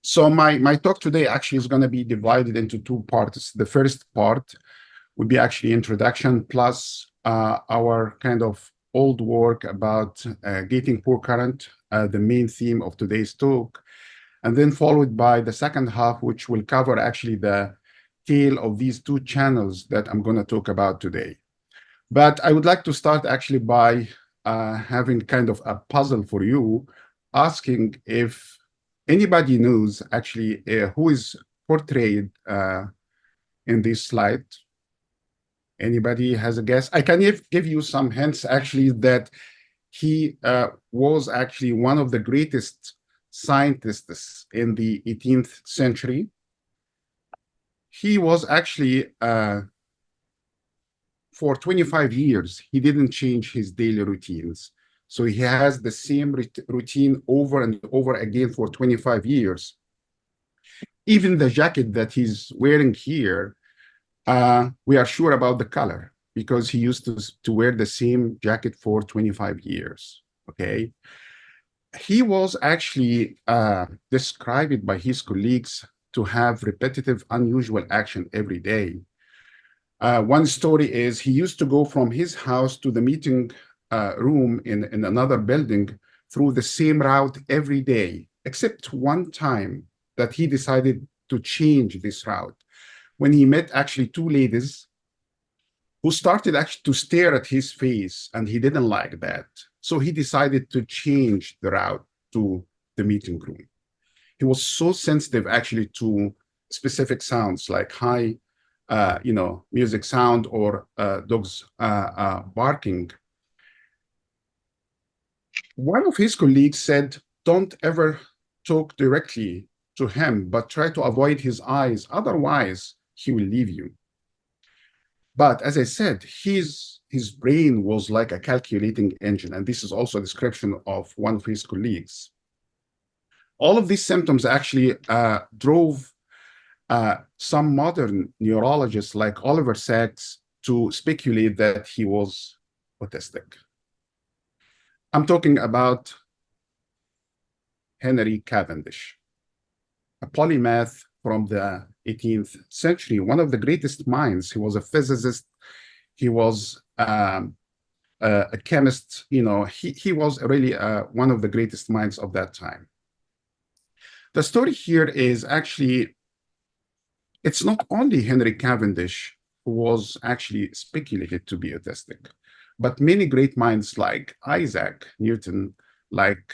So my talk today actually is going to be divided into two parts. The first part would be actually introduction plus our kind of old work about gating poor current, the main theme of today's talk, and then followed by the second half, which will cover actually the tail of these two channels that I'm going to talk about today. But I would like to start actually by having kind of a puzzle for you, asking if anybody knows actually who is portrayed in this slide. Anybody has a guess? I can give you some hints actually that he was actually one of the greatest scientists in the 18th century. He was actually for 25 years, he didn't change his daily routines. So he has the same routine over and over again for 25 years. Even the jacket that he's wearing here, we are sure about the color because he used to wear the same jacket for 25 years, okay? He was actually described by his colleagues to have repetitive, unusual action every day. One story is he used to go from his house to the meeting room in another building through the same route every day, except one time that he decided to change this route when he met actually two ladies who started actually to stare at his face, and he didn't like that. So he decided to change the route to the meeting room. He was so sensitive actually to specific sounds like high music sound or dogs barking. One of his colleagues said, don't ever talk directly to him, but try to avoid his eyes. Otherwise, he will leave you. But as I said, his brain was like a calculating engine. And this is also a description of one of his colleagues. All of these symptoms actually drove some modern neurologists like Oliver Sacks to speculate that he was autistic. I'm talking about Henry Cavendish, a polymath from the 18th century, one of the greatest minds. He was a physicist. He was a chemist. He was really one of the greatest minds of that time. The story here is actually, it's not only Henry Cavendish who was actually speculated to be autistic, but many great minds like Isaac Newton, like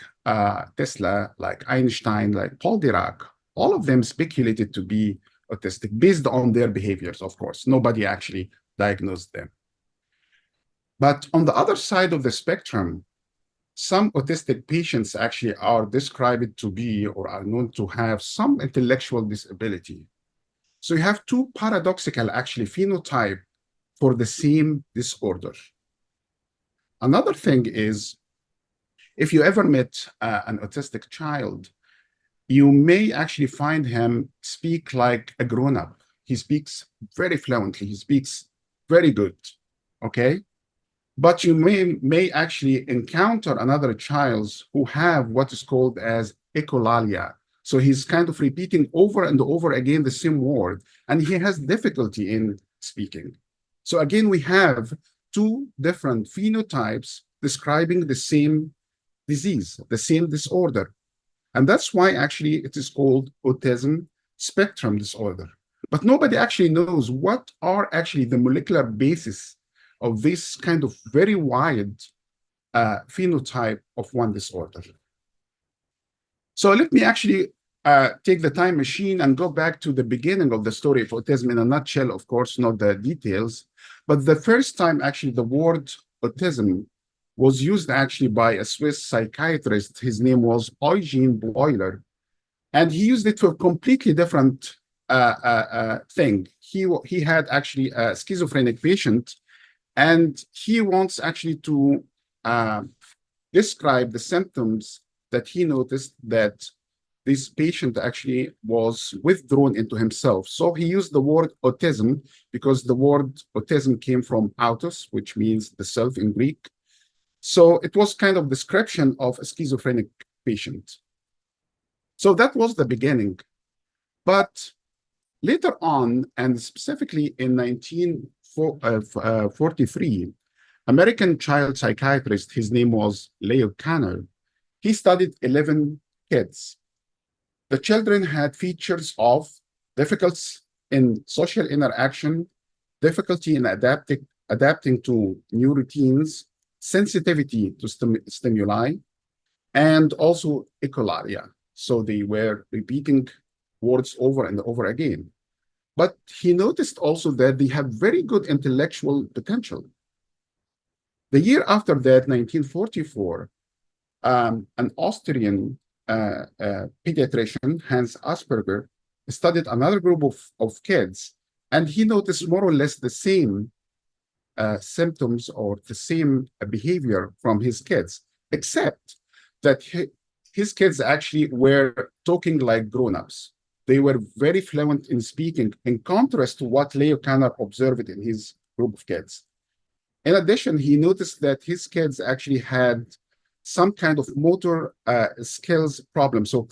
Tesla, like Einstein, like Paul Dirac, all of them speculated to be autistic based on their behaviors, of course. Nobody actually diagnosed them. But on the other side of the spectrum, some autistic patients actually are described to be or are known to have some intellectual disability. So you have two paradoxical actually phenotype for the same disorder. Another thing is, if you ever met an autistic child, you may actually find him speak like a grown-up. He speaks very fluently. He speaks very good, okay? But you may actually encounter another child who have what is called as echolalia. So he's kind of repeating over and over again the same word, and he has difficulty in speaking. So again, we have two different phenotypes describing the same disease, the same disorder. And that's why actually it is called autism spectrum disorder. But nobody actually knows what are actually the molecular basis of this kind of very wide phenotype of one disorder. So let me actually take the time machine and go back to the beginning of the story of autism in a nutshell, of course, not the details. But the first time actually the word autism was used actually by a Swiss psychiatrist. His name was Eugene Bleuler. And he used it for a completely different thing. He had actually a schizophrenic patient, and he wants actually to describe the symptoms that he noticed that this patient actually was withdrawn into himself. So he used the word autism because the word autism came from autos, which means the self in Greek. So it was kind of description of a schizophrenic patient. So that was the beginning. But later on, and specifically in 1943, American child psychiatrist, his name was Leo Kanner, he studied 11 kids. The children had features of difficulties in social interaction, difficulty in adapting to new routines, sensitivity to stimuli, and also echolalia. So they were repeating words over and over again. But he noticed also that they have very good intellectual potential. The year after that, 1944, an Austrian pediatrician, Hans Asperger, studied another group of kids, and he noticed more or less the same symptoms or the same behavior from his kids, except that his kids actually were talking like grown-ups. They were very fluent in speaking, in contrast to what Leo Kanner observed in his group of kids. In addition, he noticed that his kids actually had some kind of motor skills problem. So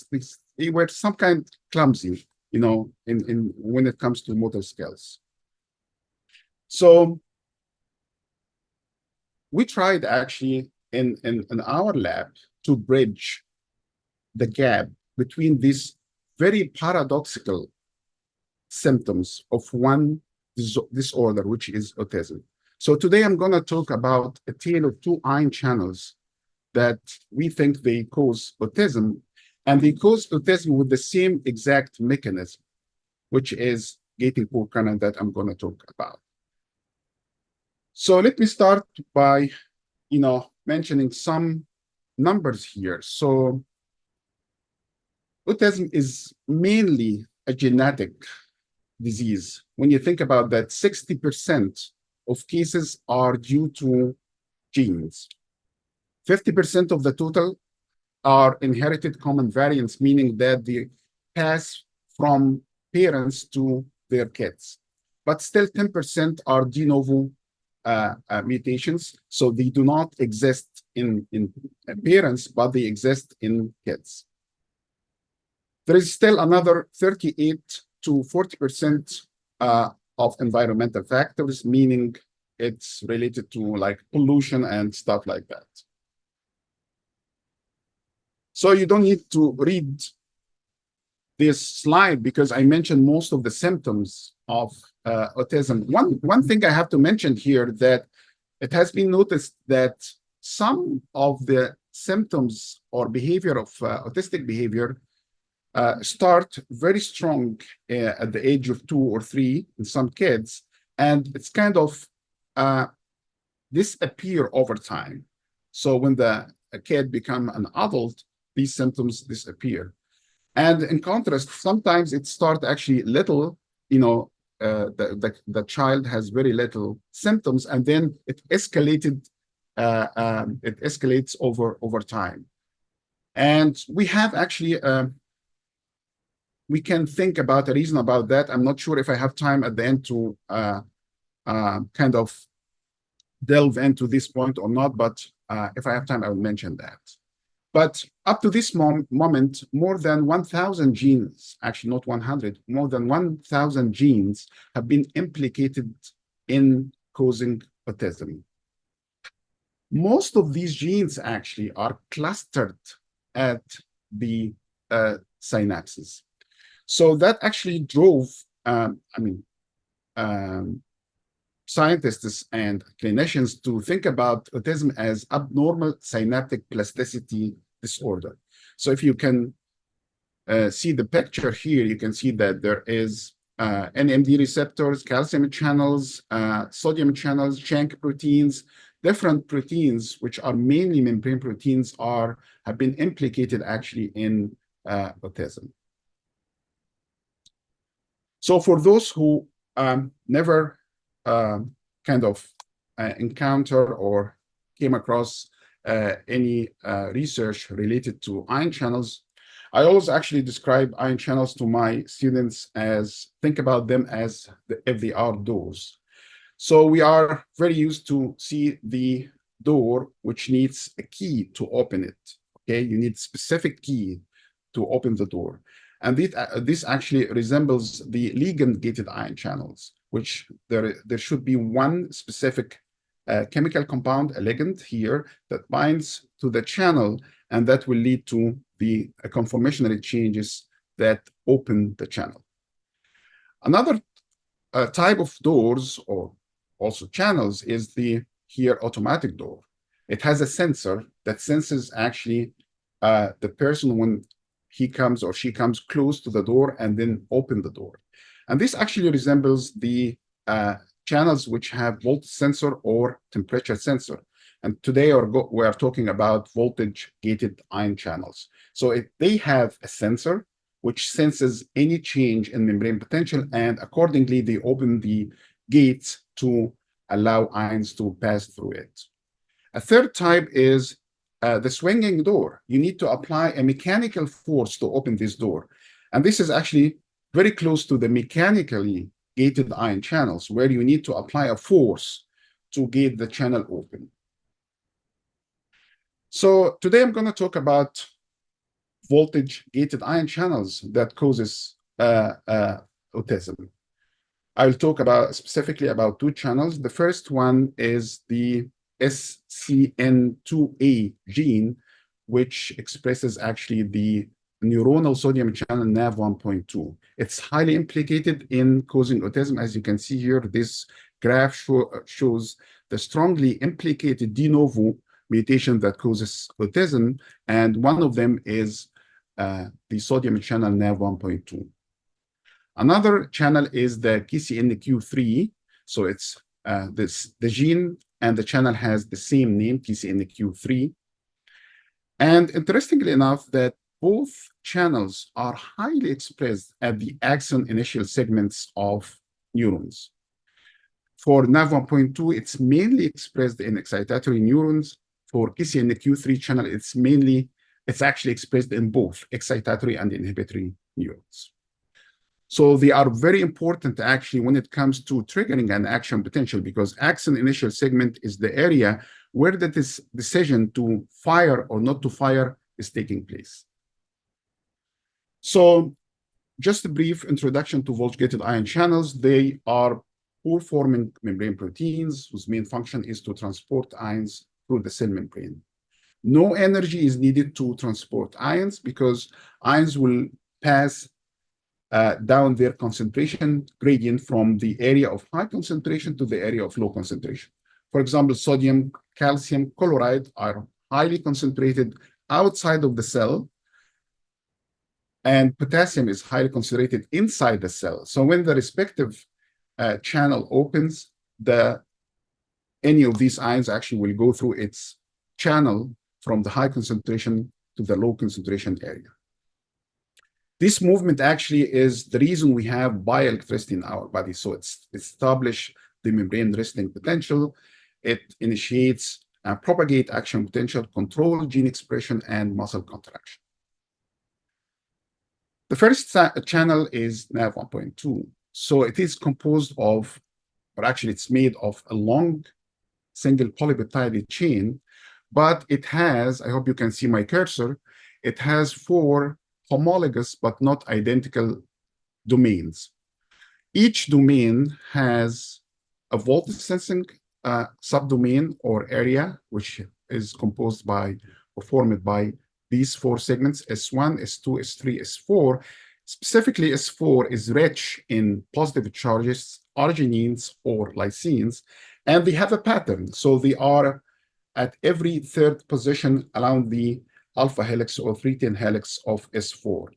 they were some kind clumsy, in when it comes to motor skills. So we tried actually in our lab to bridge the gap between these very paradoxical symptoms of one disorder, which is autism. So today I'm going to talk about a tale of two ion channels that we think they cause autism, and they cause autism with the same exact mechanism, which is gating poor current that I'm going to talk about. So let me start by, mentioning some numbers here. So autism is mainly a genetic disease. When you think about that, 60% of cases are due to genes. 50% of the total are inherited common variants, meaning that they pass from parents to their kids. But still 10% are de novo mutations, so they do not exist in parents, but they exist in kids. There is still another 38 to 40% of environmental factors, meaning it's related to like pollution and stuff like that. So you don't need to read this slide because I mentioned most of the symptoms of autism. One thing I have to mention here that it has been noticed that some of the symptoms or behavior of autistic behavior start very strong at the age of 2 or 3 in some kids, and it's kind of disappear over time. So when a kid become an adult, these symptoms disappear. And in contrast, sometimes it starts actually little, the child has very little symptoms, and then it escalates over time. And we have actually, we can think about a reason about that. I'm not sure if I have time at the end to kind of delve into this point or not, but if I have time, I will mention that. But up to this moment, more than 1,000 genes, actually not 100, more than 1,000 genes have been implicated in causing autism. Most of these genes actually are clustered at the synapses. So that actually drove, scientists and clinicians to think about autism as abnormal synaptic plasticity disorder. So if you can see the picture here, you can see that there is NMD receptors, calcium channels, sodium channels, chunk proteins, different proteins, which are mainly membrane proteins, have been implicated actually in autism. So for those who never kind of encounter or came across any research related to ion channels, I always actually describe ion channels to my students as, think about them as if they are doors. So we are very used to see the door, which needs a key to open it. Okay, you need specific key to open the door. And this actually resembles the ligand-gated ion channels, which there should be one specific chemical compound, a ligand here, that binds to the channel, and that will lead to the conformational changes that open the channel. Another type of doors, or also channels, is the here automatic door. It has a sensor that senses actually the person when he comes or she comes close to the door and then open the door. And this actually resembles the channels which have voltage sensor or temperature sensor. And today we are talking about voltage gated ion channels. So they have a sensor which senses any change in membrane potential, and accordingly they open the gates to allow ions to pass through it. A third type is the swinging door. You need to apply a mechanical force to open this door. And this is actually very close to the mechanically gated ion channels, where you need to apply a force to gate the channel open. So today I'm going to talk about voltage gated ion channels that causes autism. I'll talk specifically about two channels. The first one is the SCN2A gene, which expresses actually the neuronal sodium channel NaV1.2. It's highly implicated in causing autism. As you can see here, this graph shows the strongly implicated de novo mutation that causes autism, and one of them is the sodium channel NaV1.2. Another channel is the KCNQ3. So it's the gene and the channel has the same name, KCNQ3. And interestingly enough, that both channels are highly expressed at the axon initial segments of neurons. For NaV1.2, it's mainly expressed in excitatory neurons. For KCNQ3 channel, it's actually expressed in both excitatory and inhibitory neurons. So they are very important actually when it comes to triggering an action potential, because axon initial segment is the area where the decision to fire or not to fire is taking place. So just a brief introduction to voltage-gated ion channels. They are pore-forming membrane proteins whose main function is to transport ions through the cell membrane. No energy is needed to transport ions because ions will pass down their concentration gradient from the area of high concentration to the area of low concentration. For example, sodium, calcium, chloride are highly concentrated outside of the cell, and potassium is highly concentrated inside the cell. So when the respective channel opens, any of these ions actually will go through its channel from the high concentration to the low concentration area. This movement actually is the reason we have bioelectricity in our body. So it's established the membrane resting potential. It initiates and propagate action potential, control gene expression, and muscle contraction. The first channel is NaV1.2. So it is composed of, or actually it's made of a long single polypeptide chain, but it has, I hope you can see my cursor, it has 4 homologous but not identical domains. Each domain has a voltage sensing subdomain or area, which is composed by or formed by these 4 segments, S1, S2, S3, S4. Specifically, S4 is rich in positive charges, arginines or lysines, and they have a pattern. So they are at every 3rd position along the alpha helix or 310 helix of S4.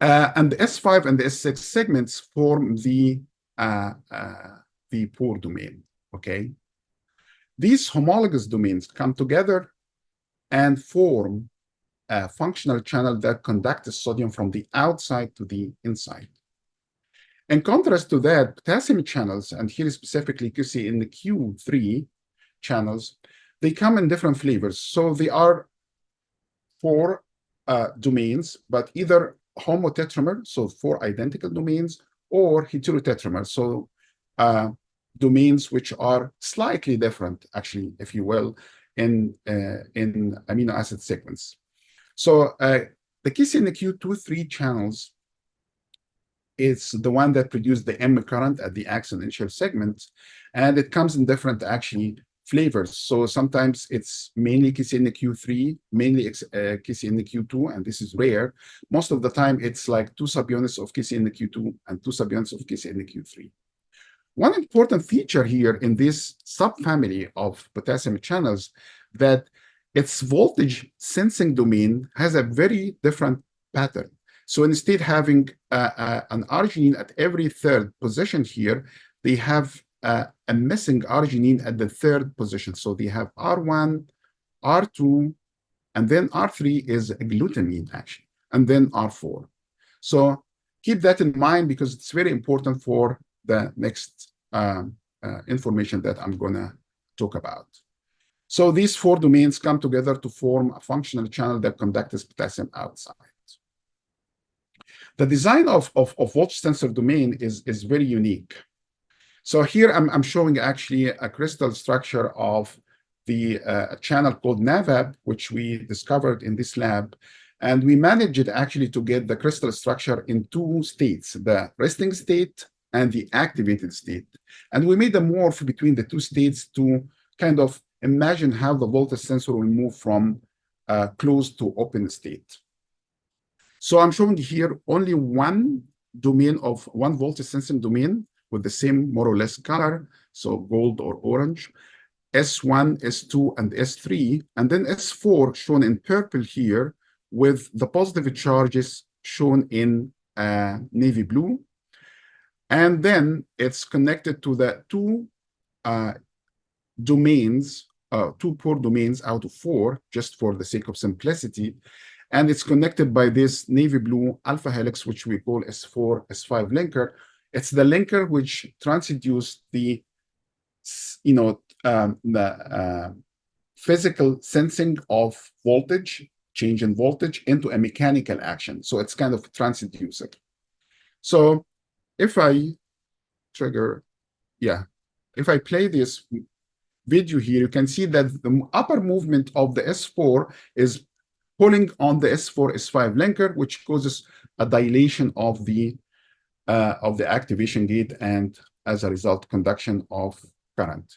And the S5 and the S6 segments form the pore domain, okay? These homologous domains come together and form a functional channel that conducts sodium from the outside to the inside. In contrast to that, potassium channels, and here specifically you see in the Q3 channels, they come in different flavors. So they are 4 domains, but either homotetramer, so 4 identical domains, or heterotetramer, so domains which are slightly different, actually, if you will, in amino acid sequence. So the KCNQ2-3 channels is the one that produces the M current at the axon initial segment, and it comes in different actually flavors. So sometimes it's mainly KCNQ3, mainly KCNQ2, and this is rare. Most of the time, it's like 2 subunits of KCNQ2 and 2 subunits of KCNQ3. One important feature here in this subfamily of potassium channels that its voltage sensing domain has a very different pattern. So instead having an arginine at every third position here, they have a missing arginine at the third position. So they have R1, R2, and then R3 is glutamine actually, and then R4. So keep that in mind because it's very important for the next information that I'm gonna talk about. So these 4 domains come together to form a functional channel that conducts potassium outside. The design of voltage sensor domain is very unique. So here I'm showing actually a crystal structure of the channel called NAVAB, which we discovered in this lab. And we managed actually to get the crystal structure in 2 states, the resting state and the activated state. And we made a morph between the 2 states to kind of imagine how the voltage sensor will move from closed to open state. So I'm showing here only one domain of one voltage sensing domain with the same more or less color, so gold or orange, S1, S2, and S3, and then S4 shown in purple here with the positive charges shown in navy blue. And then it's connected to the 2 domains, 2 pore domains out of 4, just for the sake of simplicity. And it's connected by this navy blue alpha helix, which we call S4, S5 linker. It's the linker which transduces the, physical sensing of voltage, change in voltage, into a mechanical action. So it's kind of a transducer. So if I trigger, if I play this video here, you can see that the upper movement of the S4 is pulling on the S4, S5 linker, which causes a dilation of the activation gate and as a result, conduction of current.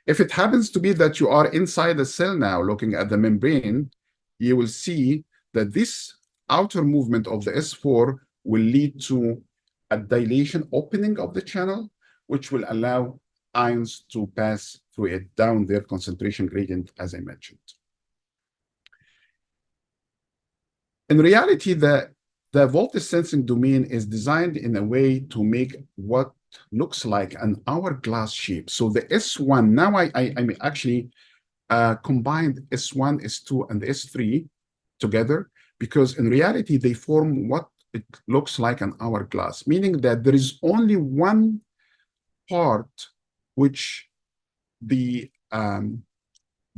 If it happens to be that you are inside the cell now looking at the membrane, you will see that this outer movement of the S4 will lead to a dilation opening of the channel, which will allow ions to pass through it down their concentration gradient, as I mentioned. In reality, the voltage sensing domain is designed in a way to make what looks like an hourglass shape. So the S1, now I actually combined S1, S2, and S3 together because in reality, they form what it looks like an hourglass, meaning that there is only one part which the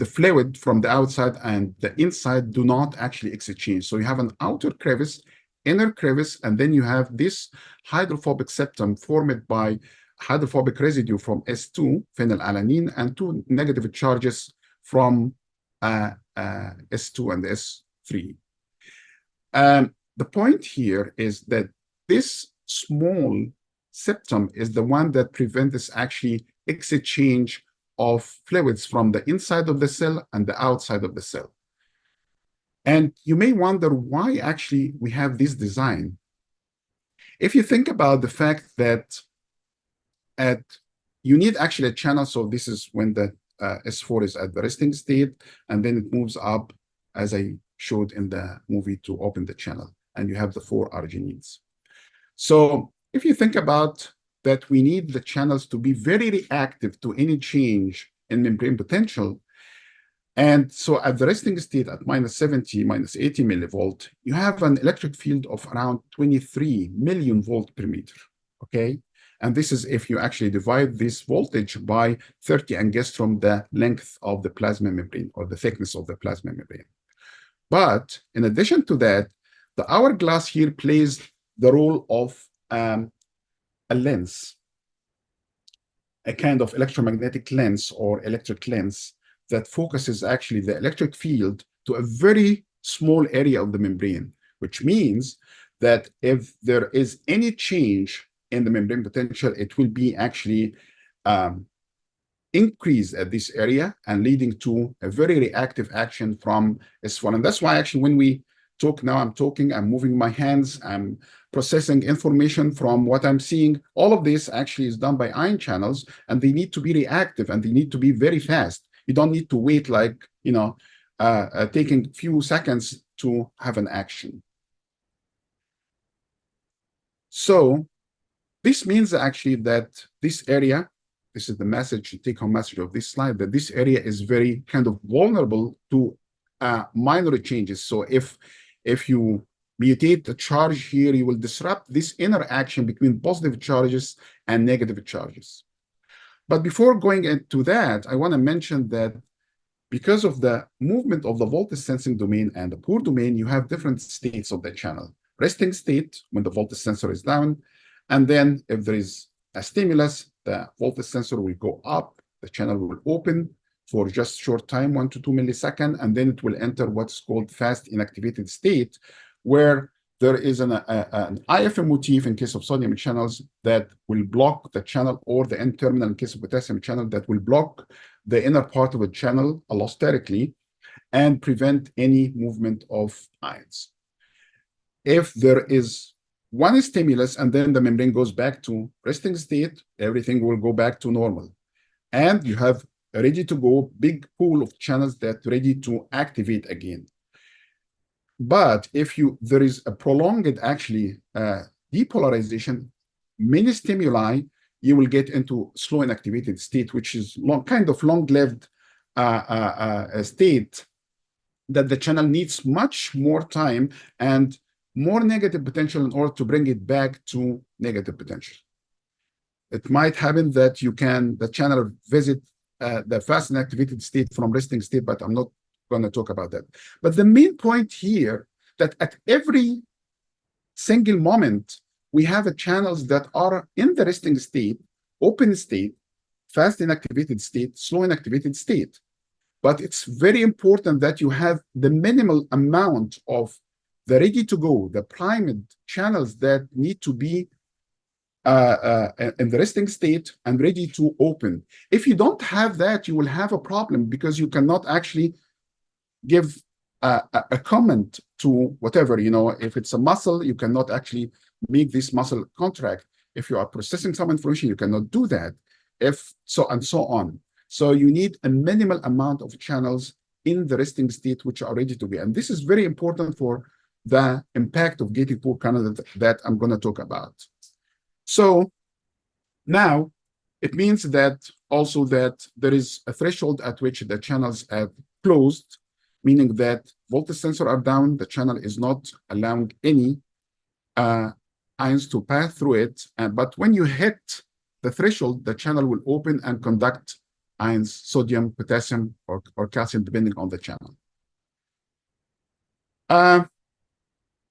fluid from the outside and the inside do not actually exchange. So you have an outer crevice, inner crevice, and then you have this hydrophobic septum formed by hydrophobic residue from S2, phenylalanine, and 2 negative charges from S2 and S3. The point here is that this small septum is the one that prevents this actually exchange of fluids from the inside of the cell and the outside of the cell. And you may wonder why actually we have this design. If you think about the fact that you need actually a channel, so this is when the S4 is at the resting state, and then it moves up, as I showed in the movie, to open the channel, and you have the 4 arginines. So if you think about that, we need the channels to be very reactive to any change in membrane potential. And so at the resting state at -70, -80 millivolt, you have an electric field of around 23 million volt per meter, okay? And this is if you actually divide this voltage by 30 angstrom, the length of the plasma membrane or the thickness of the plasma membrane. But in addition to that, the hourglass here plays the role of a lens, a kind of electromagnetic lens or electric lens that focuses actually the electric field to a very small area of the membrane, which means that if there is any change in the membrane potential, it will be actually increase at this area and leading to a very reactive action from S1. And that's why actually when we talk now, I'm moving my hands, I'm processing information from what I'm seeing. All of this actually is done by ion channels, and they need to be reactive and they need to be very fast. You don't need to wait like, taking a few seconds to have an action. So this means actually that this area, this is the message, take-home message of this slide, that this area is very kind of vulnerable to minor changes. So if you mutate the charge here, you will disrupt this interaction between positive charges and negative charges. But before going into that, I want to mention that because of the movement of the voltage sensing domain and the pore domain, you have different states of the channel. Resting state, when the voltage sensor is down, and then if there is a stimulus, the voltage sensor will go up, the channel will open for just short time, 1 to 2 milliseconds, and then it will enter what's called fast inactivated state, where there is an IFM motif in case of sodium channels that will block the channel, or the N-terminal in case of potassium channel that will block the inner part of the channel allosterically and prevent any movement of ions. If there is one stimulus and then the membrane goes back to resting state, everything will go back to normal. And you have a ready to go big pool of channels that ready to activate again. But if there is a prolonged actually depolarization, many stimuli, you will get into slow inactivated state, which is kind of long-lived state that the channel needs much more time and more negative potential in order to bring it back to negative potential. It might happen that the channel visit the fast inactivated state from resting state, but I'm not going to talk about that. But the main point here, that at every single moment, we have channels that are in the resting state, open state, fast inactivated state, slow inactivated state. But it's very important that you have the minimal amount of the ready to go, the primed channels that need to be in the resting state and ready to open. If you don't have that, you will have a problem because you cannot actually give a comment to whatever, if it's a muscle, you cannot actually make this muscle contract. If you are processing some information, you cannot do that. And so on. So you need a minimal amount of channels in the resting state which are ready to be. And this is very important for the impact of gating pore canal that I'm going to talk about. So now it means that also that there is a threshold at which the channels are closed, meaning that voltage sensor are down, the channel is not allowing any ions to pass through it. But when you hit the threshold, the channel will open and conduct ions, sodium, potassium, or calcium, depending on the channel.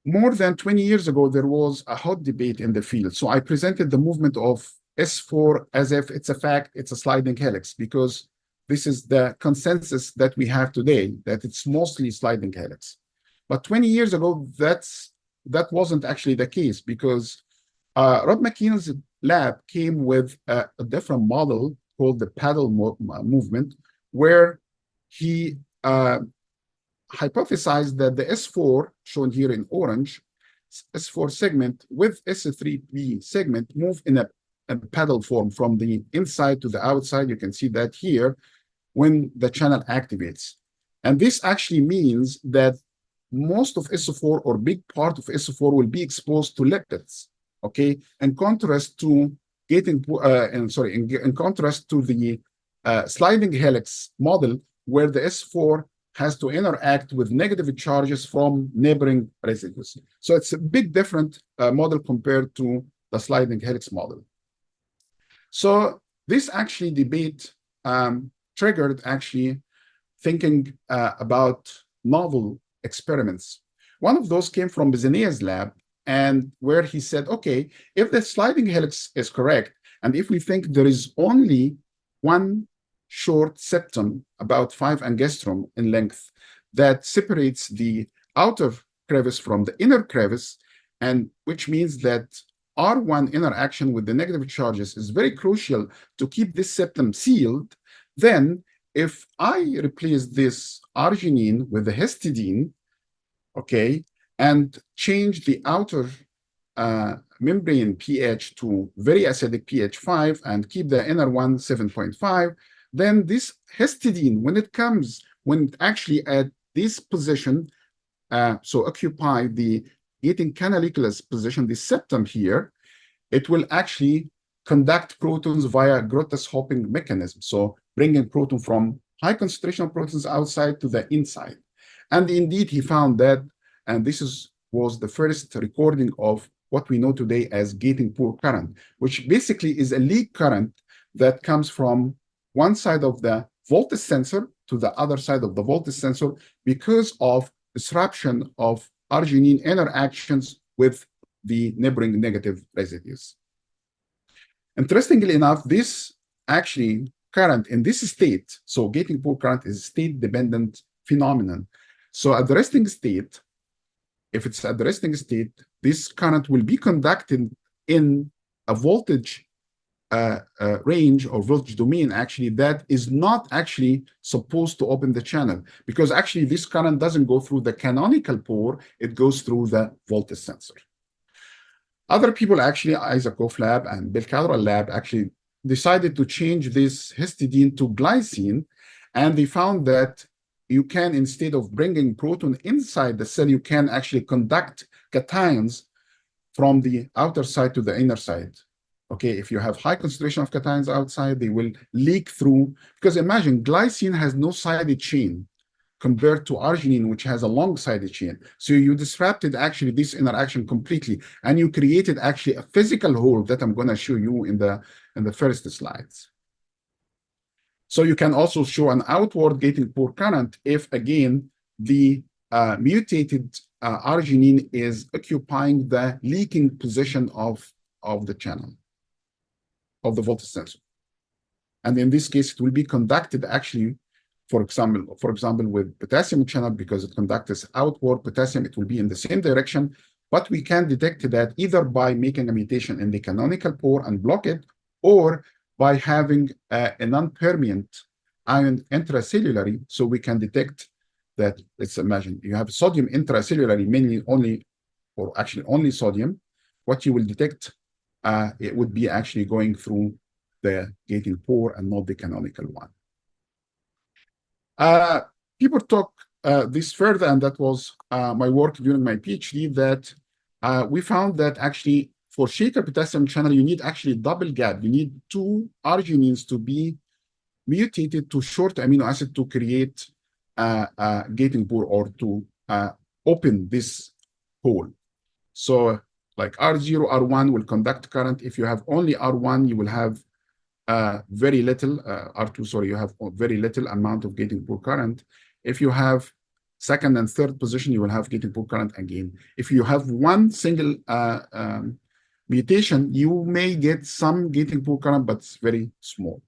More than 20 years ago, there was a hot debate in the field. So I presented the movement of S4 as if it's a fact, it's a sliding helix, because this is the consensus that we have today, that it's mostly sliding helix. But 20 years ago, that wasn't actually the case, because Rod McKeon's lab came with a different model called the paddle movement, where he hypothesized that the S4, shown here in orange, S4 segment with S3P segment move in a paddle form from the inside to the outside. You can see that here when the channel activates. And this actually means that most of SO4 or big part of SO4 will be exposed to lipids, okay? In contrast to in contrast to the sliding helix model, where the S4 has to interact with negative charges from neighboring residues. So it's a big different model compared to the sliding helix model. So this actually debate triggered actually thinking about novel experiments. One of those came from Bezenea's lab, and where he said, okay, if the sliding helix is correct, and if we think there is only one short septum, about 5 angstrom in length, that separates the outer crevice from the inner crevice, and which means that R1 interaction with the negative charges is very crucial to keep this septum sealed. Then if I replace this arginine with the histidine, okay, and change the outer membrane pH to very acidic pH 5 and keep the inner one 7.5, then this histidine, when it actually at this position, so occupy the gating canaliculus position, the septum here, it will actually conduct protons via Grott's hopping mechanism. So bringing proton from high concentration of protons outside to the inside. And indeed, he found that, and was the first recording of what we know today as gating pore current, which basically is a leak current that comes from one side of the voltage sensor to the other side of the voltage sensor because of disruption of arginine interactions with the neighboring negative residues. Interestingly enough, this actually current in this state, so gating pore current is a state-dependent phenomenon. So at the resting state, if it's at the resting state, this current will be conducted in a voltage range or voltage domain actually that is not actually supposed to open the channel, because actually this current doesn't go through the canonical pore, it goes through the voltage sensor. Other people actually, Isaac Goff lab and Bill Cadwell lab actually decided to change this histidine to glycine, and they found that you can, instead of bringing proton inside the cell, you can actually conduct cations from the outer side to the inner side. Okay, if you have high concentration of cations outside, they will leak through, because imagine glycine has no sided chain compared to arginine, which has a long sided chain. So you disrupted actually this interaction completely, and you created actually a physical hole that I'm going to show you in the first slides. So you can also show an outward gating pore current if, again, the mutated arginine is occupying the leaking position of the channel, of the voltage sensor. And in this case, it will be conducted actually, for example, with potassium channel, because it conducts outward potassium, it will be in the same direction, but we can detect that either by making a mutation in the canonical pore and block it, or by having a non-permeant ion intracellularly, so we can detect that. Let's imagine you have sodium intracellularly, mainly only, or actually only sodium. What you will detect, it would be actually going through the gating pore and not the canonical one. People talk this further, and that was my work during my PhD, that we found that actually for shaker potassium channel, you need actually double gap. You need two arginines to be mutated to short amino acid to create a gating pore, or to open this hole. So like R0, R1 will conduct current. If you have only R1, you will have very little, R2, sorry, you have very little amount of gating pore current. If you have second and third position, you will have gating pore current again. If you have one single mutation, you may get some gating pore current, but it's very small.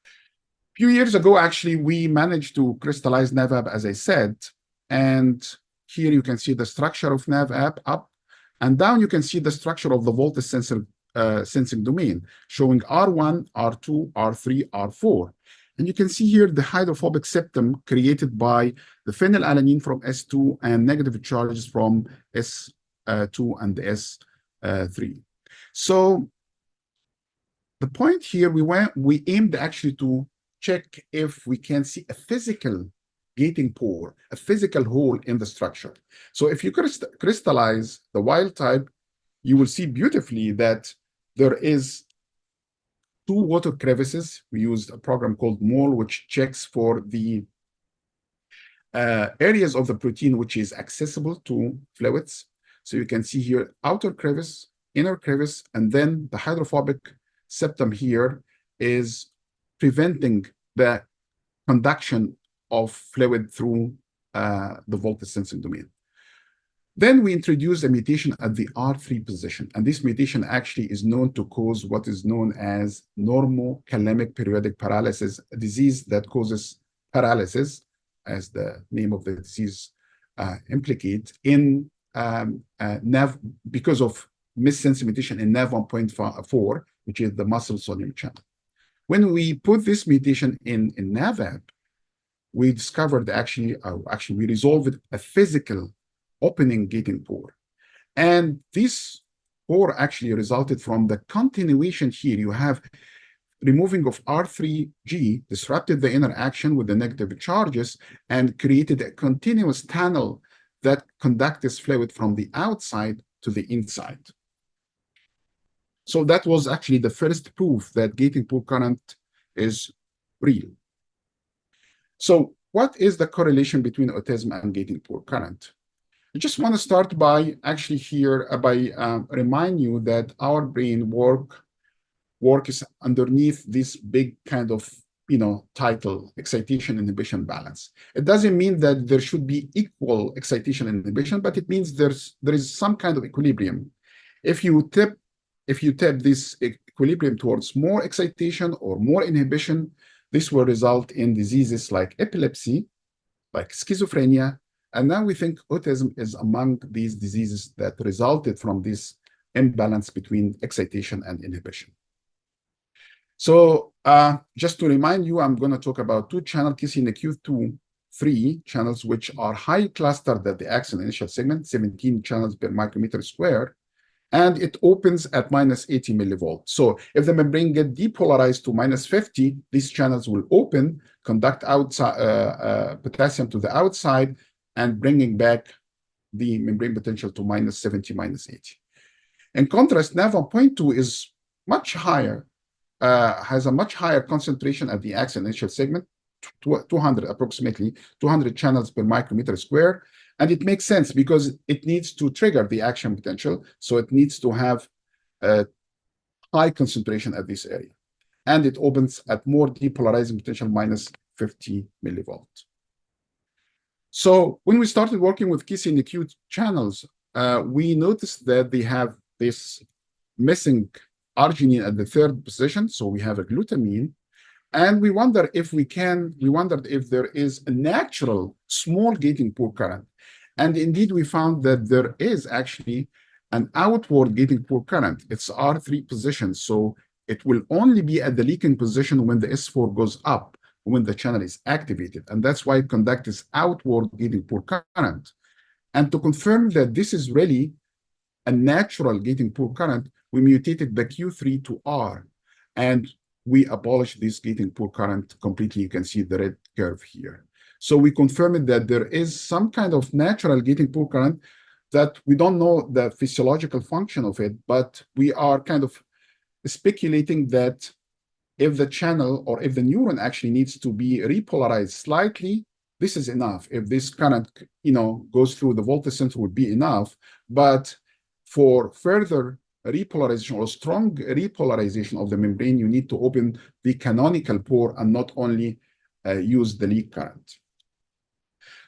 A few years ago, actually, we managed to crystallize NavApp, as I said, and here you can see the structure of NavApp up, and down you can see the structure of the voltage sensor sensing domain, showing R1, R2, R3, R4. And you can see here the hydrophobic septum created by the phenylalanine from S2 and negative charges from S2 and S3. So the point here, we aimed actually to check if we can see a physical gating pore, a physical hole in the structure. So if you crystallize the wild type, you will see beautifully that there is two water crevices. We used a program called MOLE, which checks for the areas of the protein which is accessible to fluids. So you can see here outer crevice, inner crevice, and then the hydrophobic septum here is preventing the conduction of fluid through the voltage sensing domain. Then we introduced a mutation at the R3 position, and this mutation actually is known to cause what is known as normocalemic periodic paralysis, a disease that causes paralysis, as the name of the disease implicate in NAV because of missense mutation in NAV 1.4, which is the muscle sodium channel. When we put this mutation in NAVAB, we discovered actually we resolved a physical opening gating pore. And this pore actually resulted from the continuation here. You have removing of R3G disrupted the interaction with the negative charges and created a continuous tunnel that conducts this fluid from the outside to the inside. So that was actually the first proof that gating pore current is real. So what is the correlation between autism and gating pore current? I just want to start by actually here remind you that our brain works underneath this big kind of title, excitation inhibition balance. It doesn't mean that there should be equal excitation inhibition, but it means there is some kind of equilibrium. If you tip this equilibrium towards more excitation or more inhibition, this will result in diseases like epilepsy, like schizophrenia, and now we think autism is among these diseases that resulted from this imbalance between excitation and inhibition. So just to remind you, I'm going to talk about two channels, KCNQ2-3 channels, which are high clustered at the axon initial segment, 17 channels per micrometer square, and it opens at minus 80 millivolts. So if the membrane gets depolarized to minus 50, these channels will open, conduct outside potassium to the outside, and bringing back the membrane potential to minus 70, minus 80. In contrast, NAV 1.2 is much higher, has a much higher concentration at the axon initial segment, 200 approximately, 200 channels per micrometer square. And it makes sense because it needs to trigger the action potential. So it needs to have a high concentration at this area. And it opens at more depolarizing potential, minus 50 millivolts. So when we started working with KCNQ channels, we noticed that they have this missing arginine at the third position. So we have a glutamine. And we wondered if there is a natural small gating pore current. And indeed, we found that there is actually an outward gating pore current. It's R3 position. So it will only be at the leaking position when the S4 goes up, when the channel is activated. And that's why it conducts this outward gating pore current. And to confirm that this is really a natural gating pore current, we mutated the Q3 to R. And we abolished this gating pore current completely. You can see the red curve here. So we confirmed that there is some kind of natural gating pore current that we don't know the physiological function of it, but we are kind of speculating that if the channel or if the neuron actually needs to be repolarized slightly, this is enough. If this current, goes through the voltage sensor would be enough. But for further repolarization or strong repolarization of the membrane, you need to open the canonical pore and not only use the leak current.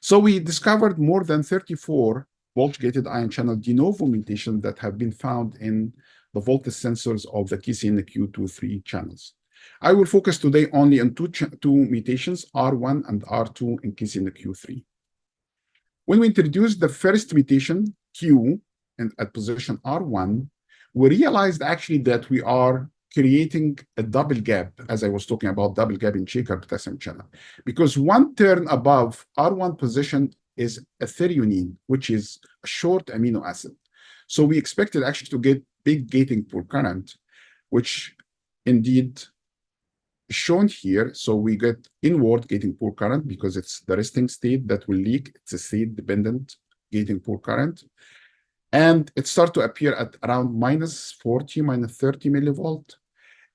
So we discovered more than 34 voltage-gated ion channel de novo mutations that have been found in the voltage sensors of the KCNQ2-3 channels. I will focus today only on two mutations, R1 and R2 in KCNQ3. When we introduced the first mutation, Q, at position R1, we realized actually that we are creating a double gap, as I was talking about double gap in Shaker potassium channel, because one turn above R1 position is a threonine, which is a short amino acid. So we expected actually to get big gating pore current, which indeed is shown here. So we get inward gating pore current because it's the resting state that will leak. It's a state-dependent gating pore current. And it starts to appear at around minus 40, minus 30 millivolt.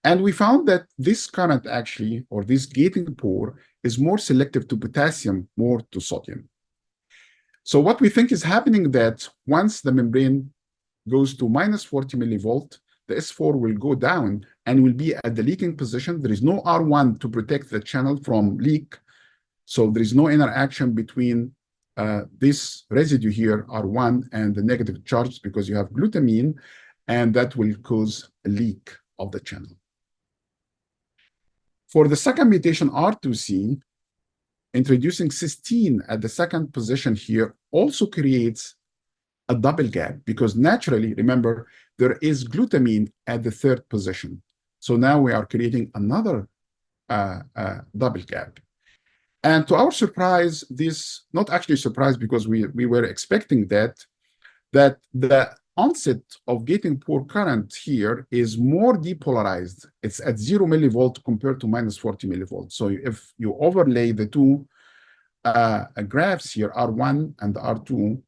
And we found that this current actually, or this gating pore, is more selective to potassium, more to sodium. So what we think is happening that once the membrane goes to minus 40 millivolt, the S4 will go down and will be at the leaking position. There is no R1 to protect the channel from leak. So there is no interaction between this residue here, R1, and the negative charge because you have glutamine, and that will cause a leak of the channel. For the second mutation, R2C, introducing cysteine at the second position here also creates a double gap, because naturally, remember, there is glutamine at the third position. So now we are creating another double gap. And to our surprise, this, not actually surprise because we were expecting that the onset of gating pore current here is more depolarized. It's at 0 millivolt compared to minus 40 millivolts. So if you overlay the two graphs here, R1 and R2,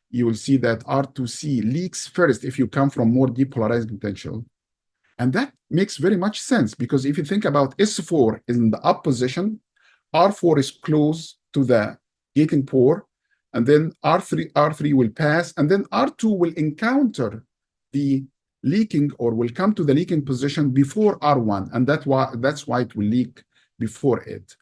you will see that R2C leaks first if you come from more depolarized potential. And that makes very much sense, because if you think about S4 is in the up position, R4 is close to the gating pore, and then R3 will pass, and then R2 will encounter the leaking, or will come to the leaking position before R1, and that's why it will leak before it.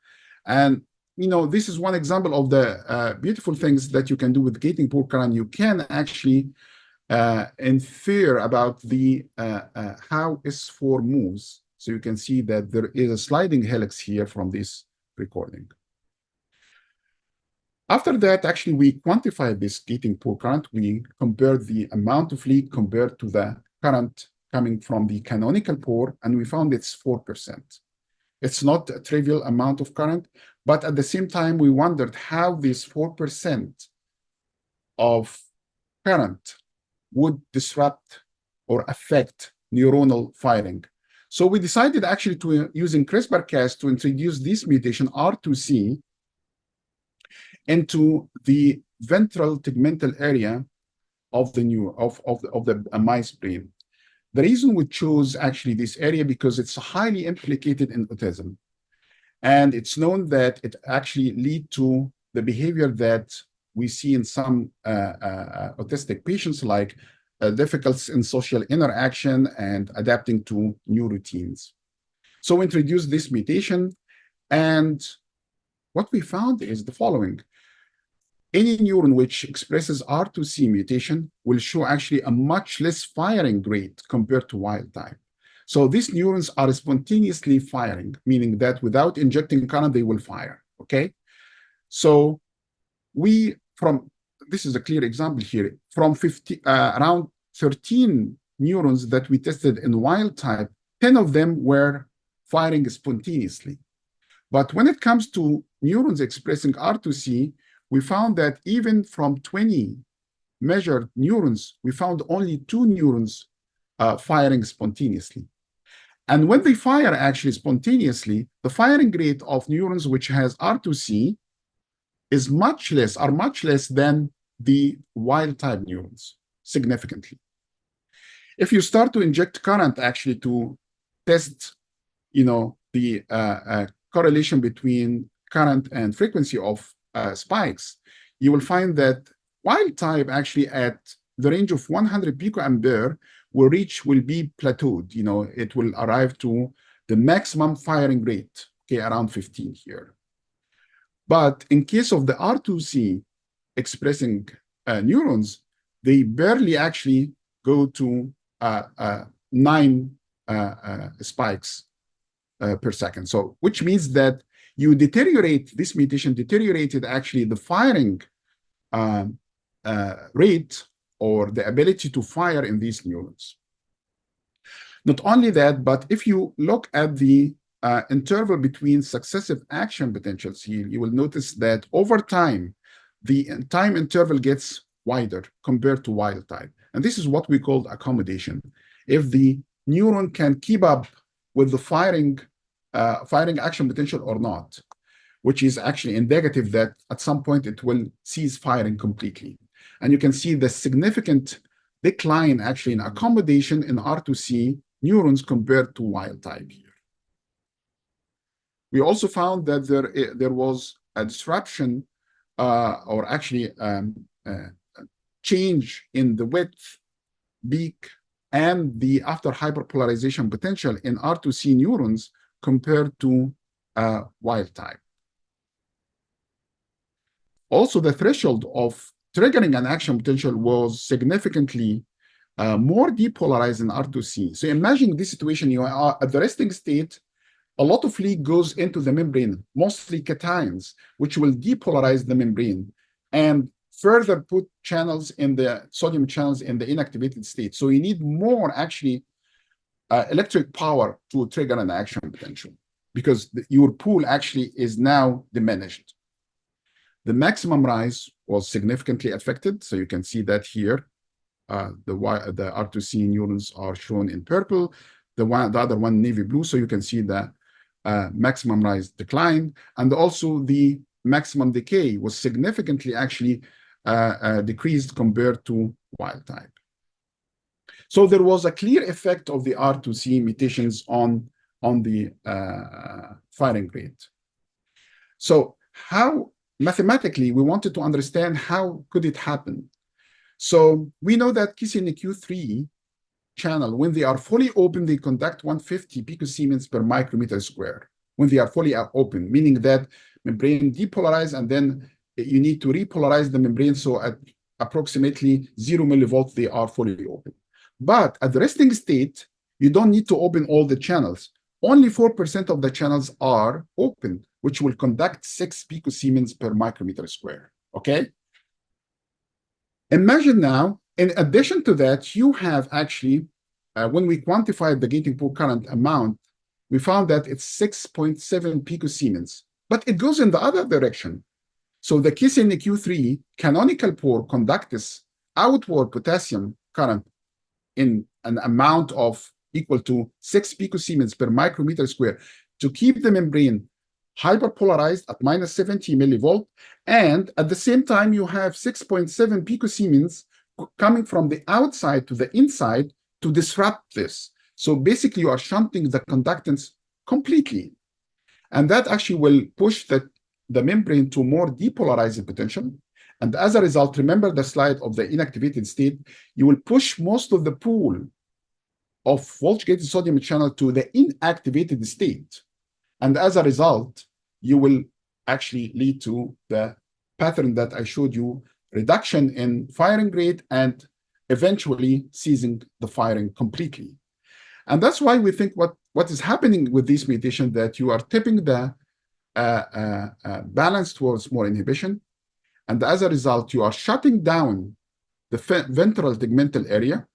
And this is one example of the beautiful things that you can do with gating pore current. You can actually infer about the how S4 moves. So you can see that there is a sliding helix here from this recording. After that, actually, we quantified this gating pore current. We compared the amount of leak compared to the current coming from the canonical pore, and we found it's 4%. It's not a trivial amount of current, but at the same time, we wondered how this 4% of current would disrupt or affect neuronal firing. So we decided actually to using CRISPR-Cas to introduce this mutation R2C into the ventral tegmental area of the mice brain. The reason we chose actually this area because it's highly implicated in autism, and it's known that it actually leads to the behavior that we see in some autistic patients, like difficulties in social interaction and adapting to new routines. So we introduced this mutation, and what we found is the following. Any neuron which expresses R2C mutation will show actually a much less firing rate compared to wild type. So these neurons are spontaneously firing, meaning that without injecting current, they will fire, okay? So this is a clear example here, from around 13 neurons that we tested in wild type, 10 of them were firing spontaneously. But when it comes to neurons expressing R2C, we found that even from 20 measured neurons, we found only 2 neurons firing spontaneously. And when they fire actually spontaneously, the firing rate of neurons which has R2C is much less than the wild type neurons, significantly. If you start to inject current actually to test, the correlation between current and frequency of spikes, you will find that wild type actually at the range of 100 picoampere will be plateaued. It will arrive to the maximum firing rate, okay, around 15 here. But in case of the R2C expressing neurons, they barely actually go to 9 spikes per second. So, which means that this mutation deteriorated actually the firing rate or the ability to fire in these neurons. Not only that, but if you look at the interval between successive action potentials here, you will notice that over time, the time interval gets wider compared to wild type. And this is what we call accommodation. If the neuron can keep up with the firing action potential or not, which is actually indicative that at some point it will cease firing completely. And you can see the significant decline actually in accommodation in R2C neurons compared to wild type here. We also found that there was a disruption or actually change in the width, peak, and the after hyperpolarization potential in R2C neurons compared to wild type. Also, the threshold of triggering an action potential was significantly more depolarized in R2C. So imagine this situation, you are at the resting state, a lot of leak goes into the membrane, mostly cations, which will depolarize the membrane and further put channels in the sodium channels in the inactivated state. So you need more actually electric power to trigger an action potential because your pool actually is now diminished. The maximum rise was significantly affected. So you can see that here. The R2C neurons are shown in purple, the other one navy blue. So you can see the maximum rise decline, and also the maximum decay was significantly actually decreased compared to wild type. So there was a clear effect of the R2C mutations on the firing rate. So how mathematically we wanted to understand how could it happen. So we know that KCNQ3 channel, when they are fully open, they conduct 150 picosiemens per micrometer square. When they are fully open, meaning that membrane depolarize and then you need to repolarize the membrane. So at approximately 0 millivolts, they are fully open. But at the resting state, you don't need to open all the channels. Only 4% of the channels are open, which will conduct 6 picosiemens per micrometer square. Okay? Imagine now, in addition to that, you have actually, when we quantified the gating pool current amount, we found that it's 6.7 picosiemens, but it goes in the other direction. So the KCNQ3 canonical pore conducts outward potassium current in an amount of equal to 6 picosiemens per micrometer square to keep the membrane hyperpolarized at minus 70 millivolt, and at the same time you have 6.7 picosiemens coming from the outside to the inside to disrupt this. So basically you are shunting the conductance completely, and that actually will push the membrane to more depolarizing potential. And as a result, remember the slide of the inactivated state, you will push most of the pool of voltage-gated sodium channel to the inactivated state. And as a result, you will actually lead to the pattern that I showed you, reduction in firing rate and eventually ceasing the firing completely. And that's why we think what is happening with this mutation, that you are tipping the balance towards more inhibition. And as a result, you are shutting down the ventral tegmental area,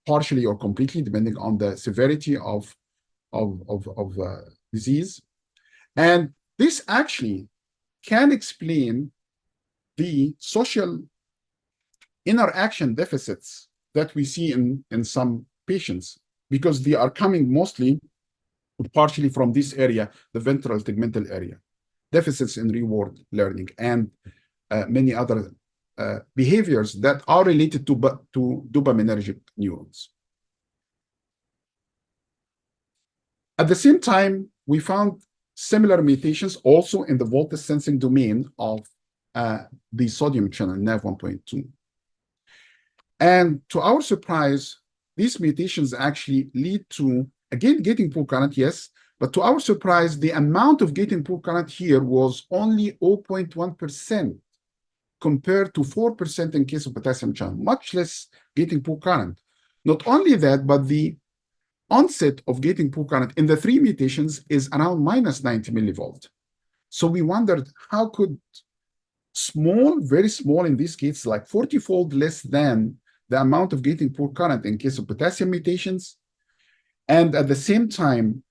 partially or completely, depending on the severity of disease. And this actually can explain the social interaction deficits that we see in some patients, because they are coming mostly partially from this area, the ventral tegmental area, deficits in reward learning, and many other behaviors that are related to dopaminergic neurons. At the same time, we found similar mutations also in the voltage sensing domain of the sodium channel, NaV1.2. And to our surprise, these mutations actually lead to, again, gating pool current, yes, but to our surprise, the amount of gating pool current here was only 0.1% compared to 4% in case of potassium channel, much less gating pool current. Not only that, but the onset of gating pool current in the 3 mutations is around minus 90 millivolt. So we wondered, how could small, very small in this case, like 40-fold less than the amount of gating pool current in case of potassium mutations, and at the same time,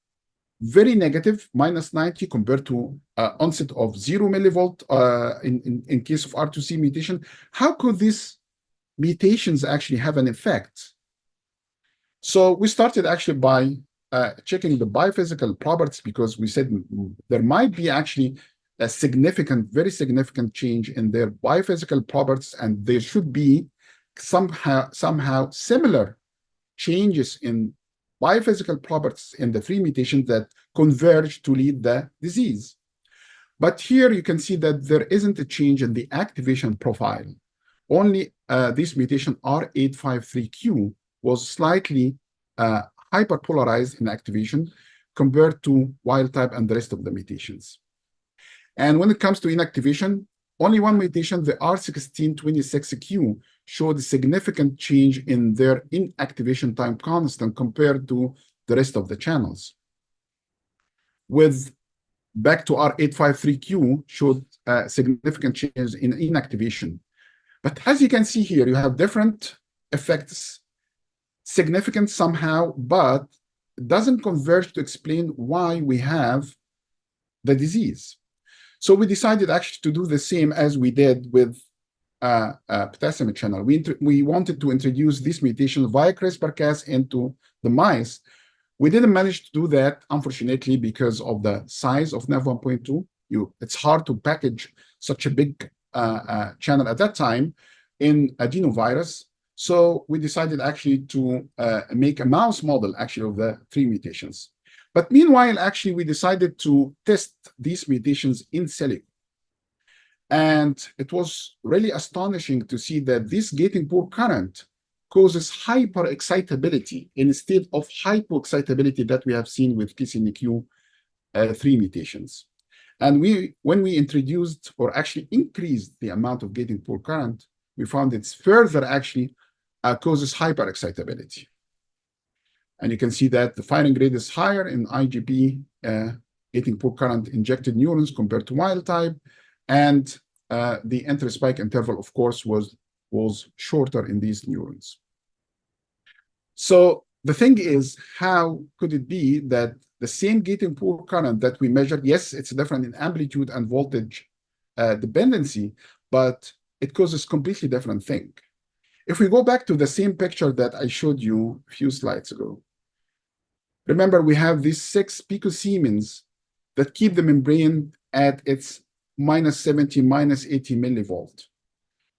very negative, minus 90 compared to onset of 0 millivolt in case of R2C mutation. How could these mutations actually have an effect? So we started actually by checking the biophysical properties, because we said there might be actually a significant, very significant change in their biophysical properties, and there should be somehow similar changes in biophysical properties in the 3 mutations that converge to lead the disease. But here you can see that there isn't a change in the activation profile. Only this mutation R853Q was slightly hyperpolarized in activation compared to wild type and the rest of the mutations. And when it comes to inactivation, only one mutation, the R1626Q, showed a significant change in their inactivation time constant compared to the rest of the channels. with back to R853Q showed significant changes in inactivation. But as you can see here, you have different effects, significant somehow, but it doesn't converge to explain why we have the disease. So we decided actually to do the same as we did with potassium channel. We wanted to introduce this mutation via CRISPR-Cas into the mice. We didn't manage to do that, unfortunately, because of the size of NaV1.2. It's hard to package such a big channel at that time in adenovirus. So we decided actually to make a mouse model actually of the 3 mutations. But meanwhile, actually, we decided to test these mutations in silico. And it was really astonishing to see that this gating pore current causes hyperexcitability instead of hypoexcitability that we have seen with KCNQ3 mutations. And when we introduced or actually increased the amount of gating pore current, we found it's further actually causes hyperexcitability. And you can see that the firing rate is higher in IGP gating pore current injected neurons compared to wild type. And the inter-spike interval, of course, was shorter in these neurons. So the thing is, how could it be that the same gating pore current that we measured, yes, it's different in amplitude and voltage dependency, but it causes completely different thing. If we go back to the same picture that I showed you a few slides ago, remember we have these 6 picosiemens that keep the membrane at its -70, -80 millivolt.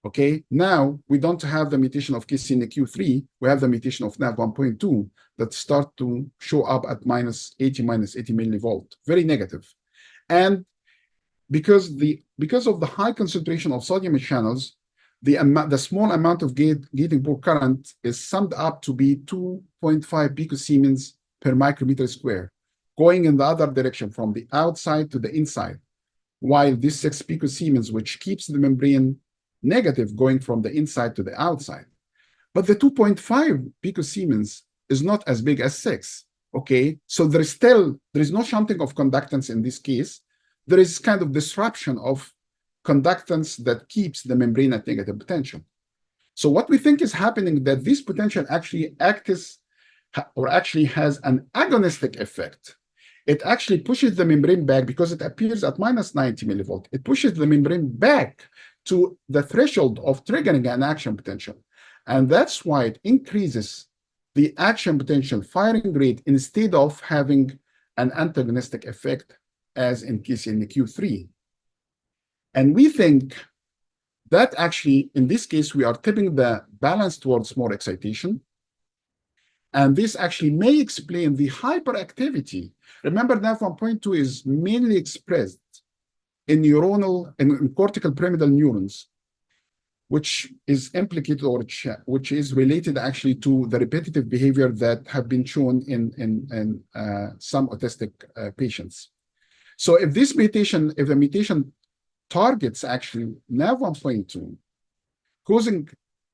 Okay, now we don't have the mutation of KCNQ3, we have the mutation of NaV1.2 that start to show up at -80, -80 millivolt, very negative. And because of the high concentration of sodium channels, the small amount of gating pore current is summed up to be 2.5 picosiemens per micrometer square, going in the other direction from the outside to the inside, while this 6 picosiemens, which keeps the membrane negative, going from the inside to the outside. But the 2.5 picosiemens is not as big as 6, okay? So there is no shunting of conductance in this case. There is kind of disruption of conductance that keeps the membrane at negative potential. So what we think is happening that this potential actually acts or actually has an agonistic effect. It actually pushes the membrane back because it appears at -90 millivolt. It pushes the membrane back to the threshold of triggering an action potential. And that's why it increases the action potential firing rate instead of having an antagonistic effect as in KCNQ3. And we think that actually, in this case, we are tipping the balance towards more excitation. And this actually may explain the hyperactivity. Remember, NaV1.2 is mainly expressed in cortical pyramidal neurons, which is implicated or which is related actually to the repetitive behavior that have been shown in some autistic patients. So if the mutation targets actually NaV1.2, causing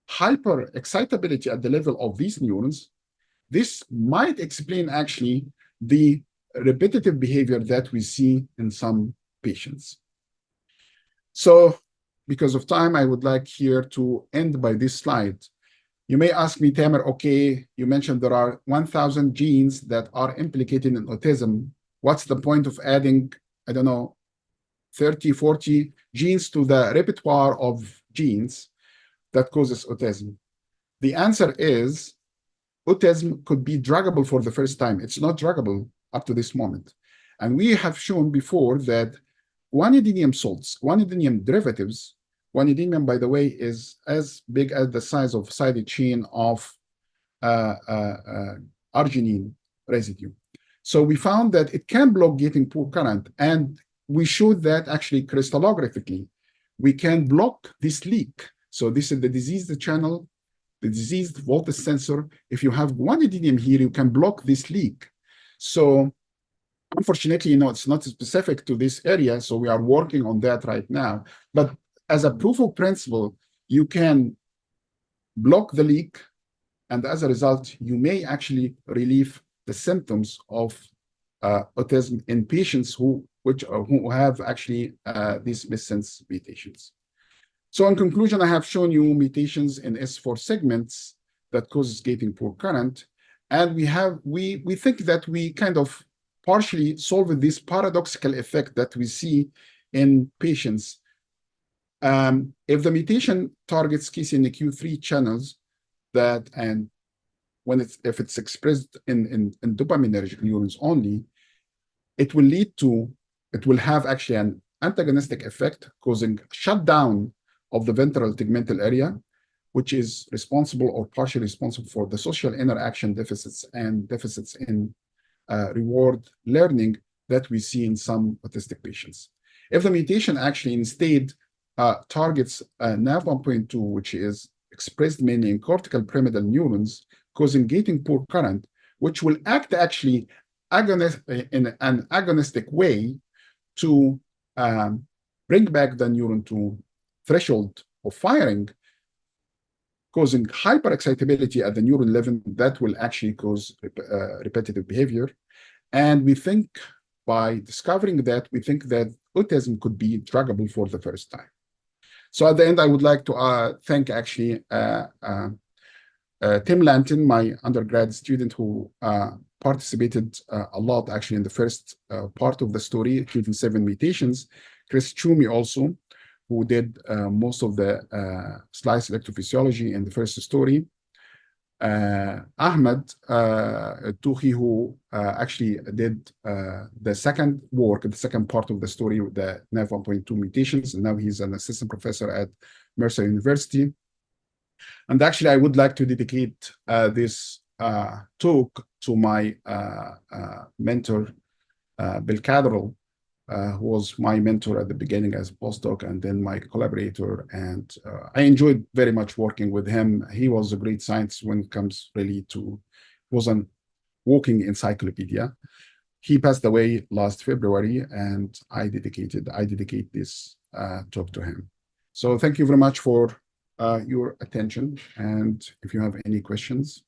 hyperexcitability at the level of these neurons, this might explain actually the repetitive behavior that we see in some patients. So because of time, I would like here to end by this slide. You may ask me, Tamer, okay, you mentioned there are 1,000 genes that are implicated in autism. What's the point of adding, I don't know, 30, 40 genes to the repertoire of genes that causes autism? The answer is autism could be druggable for the first time. It's not druggable up to this moment. And we have shown before that guanidinium salts, guanidinium derivatives, guanidinium, by the way, is as big as the size of side chain of arginine residue. So we found that it can block gating pore current, and we showed that actually crystallographically. We can block this leak. So this is the diseased channel, the diseased voltage sensor. If you have guanidinium here, you can block this leak. So unfortunately, it's not specific to this area, so we are working on that right now. But as a proof of principle, you can block the leak, and as a result, you may actually relieve the symptoms of autism in patients who have actually these missense mutations. So in conclusion, I have shown you mutations in S4 segments that causes gating poor current. And we think that we kind of partially solved this paradoxical effect that we see in patients. If the mutation targets KCNQ3 channels and if it's expressed in dopaminergic neurons only, it will have actually an antagonistic effect, causing shutdown of the ventral tegmental area, which is responsible or partially responsible for the social interaction deficits and deficits in reward learning that we see in some autistic patients. If the mutation actually instead targets NaV1.2, which is expressed mainly in cortical pyramidal neurons, causing gating poor current, which will act actually in an agonistic way to bring back the neuron to threshold of firing, causing hyperexcitability at the neuron level that will actually cause repetitive behavior. And we think by discovering that, we think that autism could be druggable for the first time. So at the end, I would like to thank actually Tim Lantin, my undergrad student who participated a lot actually in the first part of the story, including 7 mutations. Chris Toomey also, who did most of the slice electrophysiology in the first story. Ahmed Touhi, who actually did the second work, the second part of the story, the NaV1.2 mutations, and now he's an assistant professor at Mercer University. And actually, I would like to dedicate this talk to my mentor, Bill Catterall, who was my mentor at the beginning as a postdoc and then my collaborator. And I enjoyed very much working with him. He was a great scientist when it comes really to, was a walking encyclopedia. He passed away last February, and I dedicate this talk to him. So thank you very much for your attention. And if you have any questions.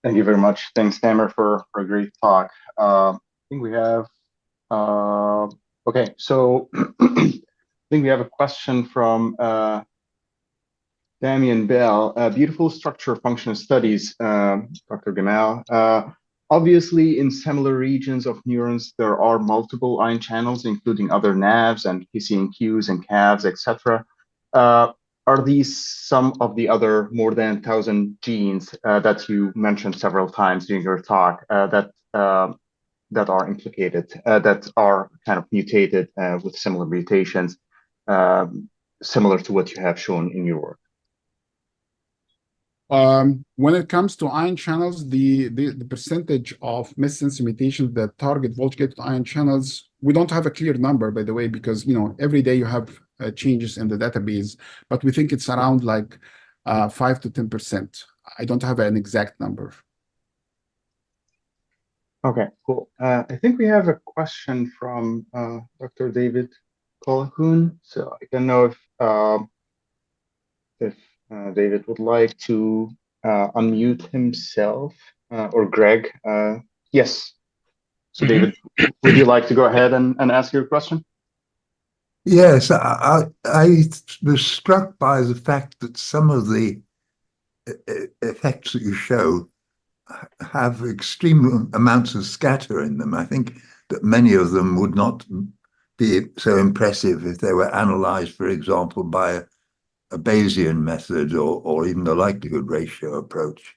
Thank you very much. Thanks, Tamer, for a great talk. I think we have, okay, so I think we have a question from Damien Bell. Beautiful structure function studies, Dr. Gamal. Obviously, in similar regions of neurons, there are multiple ion channels, including other NAVs and KCNQs and CAVs, etc. Are these some of the other more than 1,000 genes that you mentioned several times during your talk that are implicated, that are kind of mutated with similar mutations, similar to what you have shown in your work? When it comes to ion channels, the percentage of missense mutations that target voltage-gated ion channels, we don't have a clear number, by the way, because every day you have changes in the database, but we think it's around like 5 to 10%. I don't have an exact number. Okay, cool. I think we have a question from Dr. David Colquhoun. So I don't know if David would like to unmute himself, or Greg. Yes. So David, would you like to go ahead and ask your question? Yes, I was struck by the fact that some of the effects that you show have extreme amounts of scatter in them. I think that many of them would not be so impressive if they were analyzed, for example, by a Bayesian method or even the likelihood ratio approach.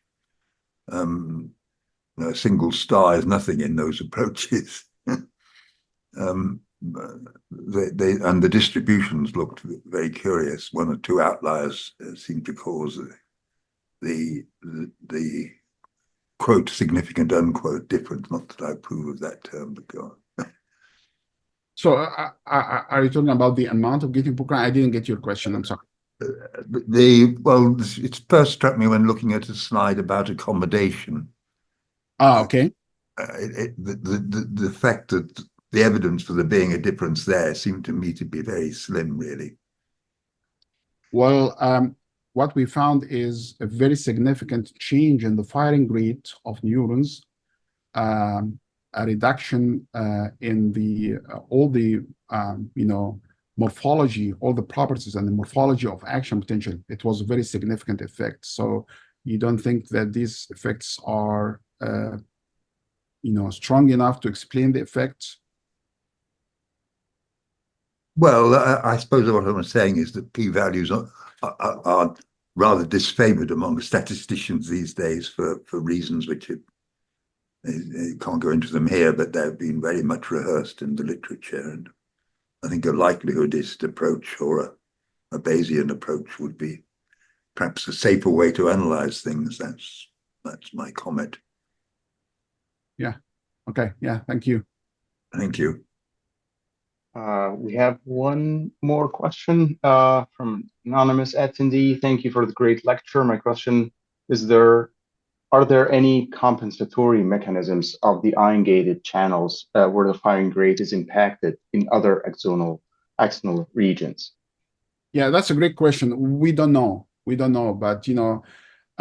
A single star is nothing in those approaches. And the distributions looked very curious. 1 or 2 outliers seemed to cause the quote significant unquote difference. Not that I approve of that term, but go on. So are you talking about the amount of gating poor current? I didn't get your question. I'm sorry. Well, it first struck me when looking at a slide about accommodation. Okay. The fact that the evidence for there being a difference there seemed to me to be very slim, really. Well, what we found is a very significant change in the firing rate of neurons a reduction in the all the morphology, all the properties and the morphology of action potential. It was a very significant effect. So you don't think that these effects are strong enough to explain the effects? Well, I suppose what I'm saying is that p-values are rather disfavored among statisticians these days for reasons which can't go into them here, but they've been very much rehearsed in the literature. And I think a likelihoodist approach or a Bayesian approach would be perhaps a safer way to analyze things. That's my comment. Yeah. Okay. Yeah. Thank you. Thank you. We have one more question from anonymous attendee. Thank you for the great lecture. My question is are there any compensatory mechanisms of the ion-gated channels where the firing rate is impacted in other axonal regions? Yeah, that's a great question. We don't know. But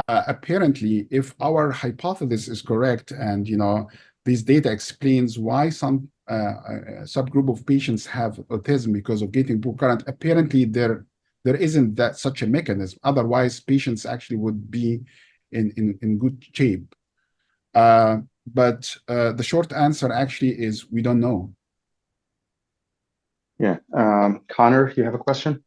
apparently, if our hypothesis is correct, and this data explains why some subgroup of patients have autism because of gating poor current, apparently there isn't such a mechanism. Otherwise, patients actually would be in good shape. But the short answer actually is we don't know. Yeah. Connor, you have a question?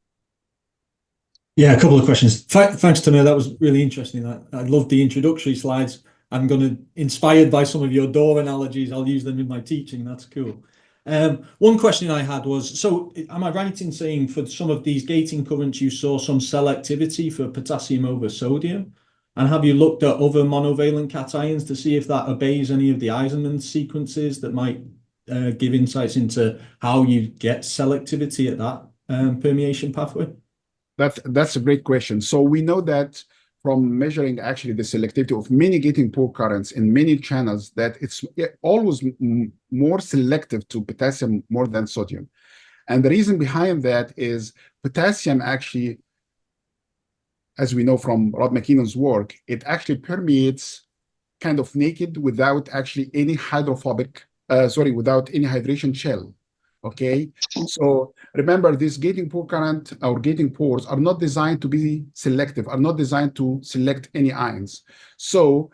Yeah, a couple of questions. Thanks, Tamer. That was really interesting. I loved the introductory slides. I'm inspired by some of your door analogies. I'll use them in my teaching. That's cool. One question I had was, so am I right in saying for some of these gating currents, you saw some selectivity for potassium over sodium? And have you looked at other monovalent cations to see if that obeys any of the Eisenman sequences that might give insights into how you get selectivity at that permeation pathway? That's a great question. So we know that from measuring actually the selectivity of many gating poor currents in many channels, that it's always more selective to potassium more than sodium. And the reason behind that is potassium actually, as we know from Rod McKinnon's work, it actually permeates kind of naked without actually any without any hydration shell. Okay, so remember, this gating pore current or gating pores are not designed to be selective, are not designed to select any ions. So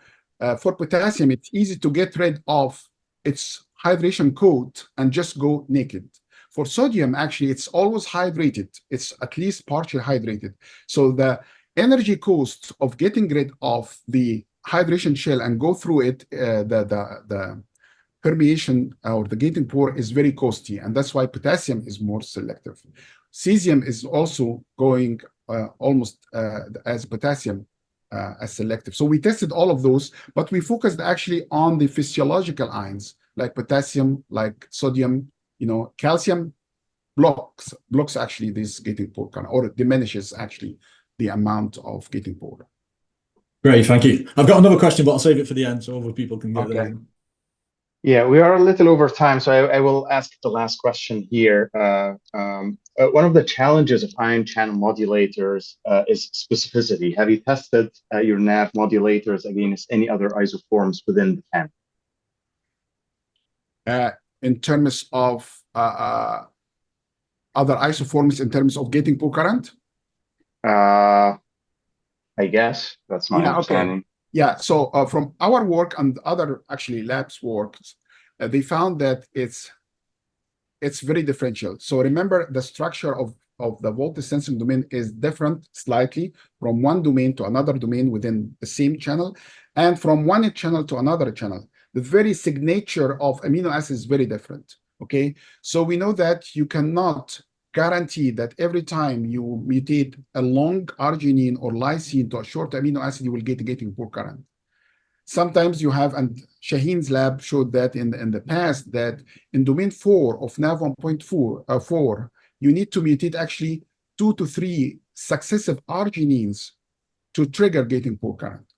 for potassium, it's easy to get rid of its hydration coat and just go naked. For sodium, actually, it's always hydrated. It's at least partially hydrated. So the energy cost of getting rid of the hydration shell and go through it, the permeation or the gating pore is very costly, and that's why potassium is more selective. Cesium is also going almost as potassium as selective. So we tested all of those, but we focused actually on the physiological ions like potassium, like sodium. Calcium blocks actually this gating pore current, or it diminishes actually the amount of gating pore. Great, thank you. I've got another question, but I'll save it for the end so other people can get there. Yeah, we are a little over time, so I will ask the last question here. One of the challenges of ion channel modulators is specificity. Have you tested your NAV modulators against any other isoforms within the CAM? In terms of other isoforms, in terms of gating pore current? I guess that's my understanding. Okay. Yeah, so from our work and other actually labs' work, they found that it's very differential. So remember, the structure of the voltage sensing domain is different slightly from one domain to another domain within the same channel, and from one channel to another channel. The very signature of amino acids is very different. Okay, so we know that you cannot guarantee that every time you mutate a long arginine or lysine to a short amino acid, you will get a gating pore current. Sometimes you have, and Shaheen's lab showed that in the past, that in domain 4 of NAV 1.4, you need to mutate actually 2 to 3 successive arginines to trigger gating pore current.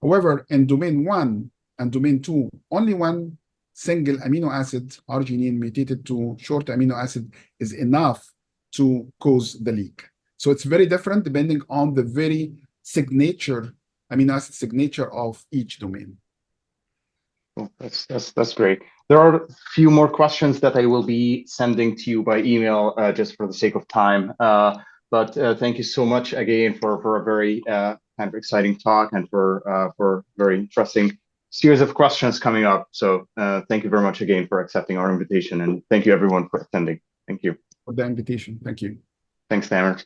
However, in domain 1 and domain 2, only one single amino acid arginine mutated to short amino acid is enough to cause the leak. So it's very different depending on the very amino acid signature of each domain. Well, that's great. There are a few more questions that I will be sending to you by email, just for the sake of time. But thank you so much again for a very kind of exciting talk, and for very interesting series of questions coming up. So thank you very much again for accepting our invitation, and thank you everyone for attending. Thank you. For the invitation. Thank you. Thanks, Tamer.